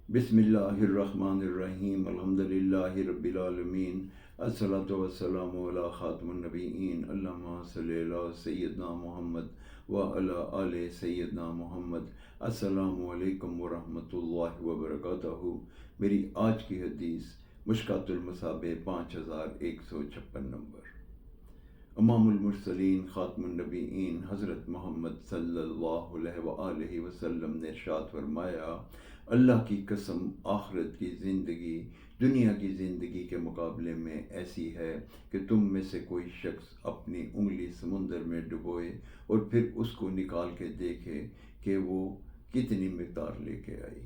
بسم اللہ الرحمن الرحیم الحمدللہ رب العالمین الصلاۃ والسلام علی خاتم النبیین اللہم صلی علی سیدنا محمد وعلی آل سیدنا محمد۔ السلام علیکم ورحمۃ اللہ وبرکاتہ۔ میری آج کی حدیث مشکات المصابیح 5156 نمبر۔ امام المرسلین خاتم النبیین حضرت محمد صلی اللہ علیہ وآلہ وسلم نے ارشاد فرمایا، اللہ کی قسم آخرت کی زندگی دنیا کی زندگی کے مقابلے میں ایسی ہے کہ تم میں سے کوئی شخص اپنی انگلی سمندر میں ڈبوئے اور پھر اس کو نکال کے دیکھے کہ وہ کتنی مقدار لے کے آئی۔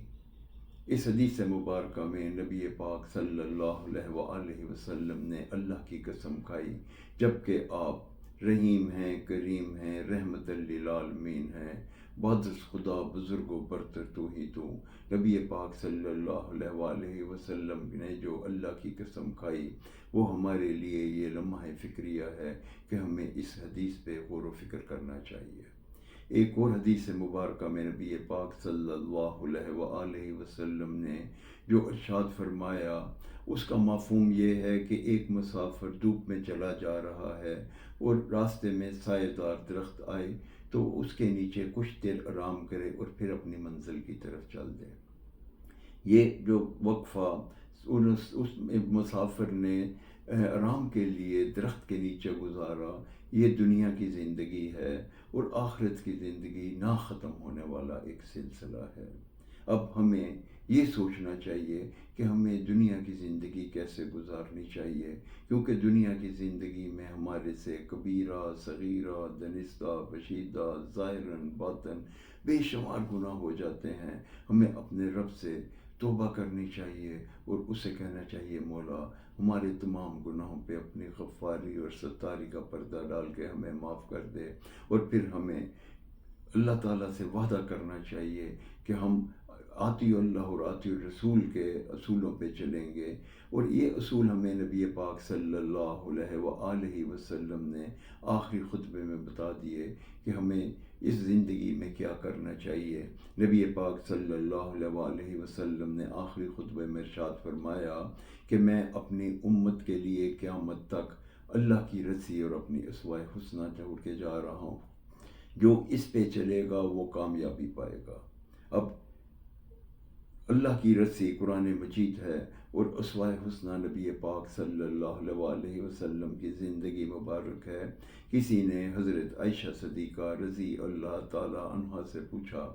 اس حدیث مبارکہ میں نبی پاک صلی اللہ علیہ وآلہ وسلم نے اللہ کی قسم کھائی، جبکہ آپ رحیم ہیں، کریم ہیں، رحمت للعالمین ہیں، بادل خدا بزرگ و برتر تو ہی تو۔ نبی پاک صلی اللہ علیہ وآلہ وسلم نے جو اللہ کی قسم کھائی وہ ہمارے لیے یہ لمحہ فکریہ ہے کہ ہمیں اس حدیث پہ غور و فکر کرنا چاہیے۔ ایک اور حدیث مبارکہ میں نبی پاک صلی اللہ علیہ وآلہ وسلم نے جو ارشاد فرمایا اس کا مفہوم یہ ہے کہ ایک مسافر دھوپ میں چلا جا رہا ہے اور راستے میں سایہ دار درخت آئے تو اس کے نیچے کچھ دیر آرام کرے اور پھر اپنی منزل کی طرف چل دے۔ یہ جو وقفہ اس مسافر نے آرام کے لیے درخت کے نیچے گزارا، یہ دنیا کی زندگی ہے اور آخرت کی زندگی نہ ختم ہونے والا ایک سلسلہ ہے۔ اب ہمیں یہ سوچنا چاہیے کہ ہمیں دنیا کی زندگی کیسے گزارنی چاہیے، کیونکہ دنیا کی زندگی میں ہمارے سے کبیرہ صغیرہ دانستہ بشیدہ ظاہراً باطن بے شمار گناہ ہو جاتے ہیں۔ ہمیں اپنے رب سے توبہ کرنی چاہیے اور اسے کہنا چاہیے، مولا ہمارے تمام گناہوں پہ اپنی غفاری اور ستاری کا پردہ ڈال کے ہمیں معاف کر دے، اور پھر ہمیں اللہ تعالیٰ سے وعدہ کرنا چاہیے کہ ہم آتی اللہ اور آتی الرسول کے اصولوں پہ چلیں گے۔ اور یہ اصول ہمیں نبی پاک صلی اللہ علیہ وآلہ وسلم نے آخری خطبے میں بتا دیے کہ ہمیں اس زندگی میں کیا کرنا چاہیے۔ نبی پاک صلی اللہ علیہ وآلہ وسلم نے آخری خطبے میں ارشاد فرمایا کہ میں اپنی امت کے لیے قیامت تک اللہ کی رضی اور اپنی اسوہ حسنہ چھوڑ کے جا رہا ہوں، جو اس پہ چلے گا وہ کامیابی پائے گا۔ اب اللہ کی رضی قرآن مجید ہے اور اسوہ حسنہ نبی پاک صلی اللہ علیہ وآلہ وسلم کی زندگی مبارک ہے۔ کسی نے حضرت عائشہ صدیقہ رضی اللہ تعالیٰ عنہا سے پوچھا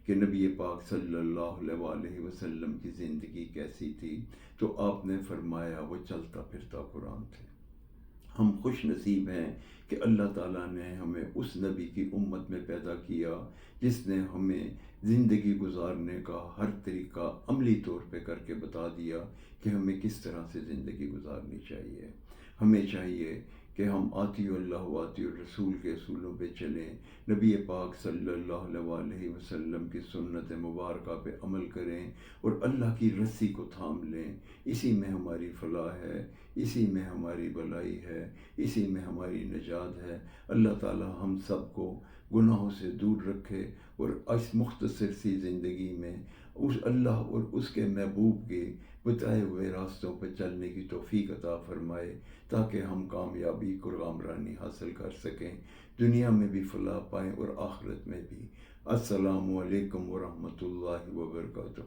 کہ نبی پاک صلی اللہ علیہ وآلہ وسلم کی زندگی کیسی تھی، تو آپ نے فرمایا وہ چلتا پھرتا قرآن تھے۔ ہم خوش نصیب ہیں کہ اللہ تعالیٰ نے ہمیں اس نبی کی امت میں پیدا کیا جس نے ہمیں زندگی گزارنے کا ہر طریقہ عملی طور پہ کر کے بتا دیا کہ ہمیں کس طرح سے زندگی گزارنی چاہیے۔ ہمیں چاہیے کہ ہم آتی اللہ و آتی الرسول کے اصولوں پہ چلیں، نبی پاک صلی اللہ علیہ وآلہ وسلم کی سنت مبارکہ پہ عمل کریں اور اللہ کی رسی کو تھام لیں۔ اسی میں ہماری فلاح ہے، اسی میں ہماری بھلائی ہے، اسی میں ہماری نجات ہے۔ اللہ تعالیٰ ہم سب کو گناہوں سے دور رکھے اور اس مختصر سی زندگی میں اس اللہ اور اس کے محبوب کے بتائے ہوئے راستوں پر چلنے کی توفیق عطا فرمائے، تاکہ ہم کامیابی اور کامرانی حاصل کر سکیں، دنیا میں بھی فلاح پائیں اور آخرت میں بھی۔ السلام علیکم ورحمۃ اللہ وبرکاتہ۔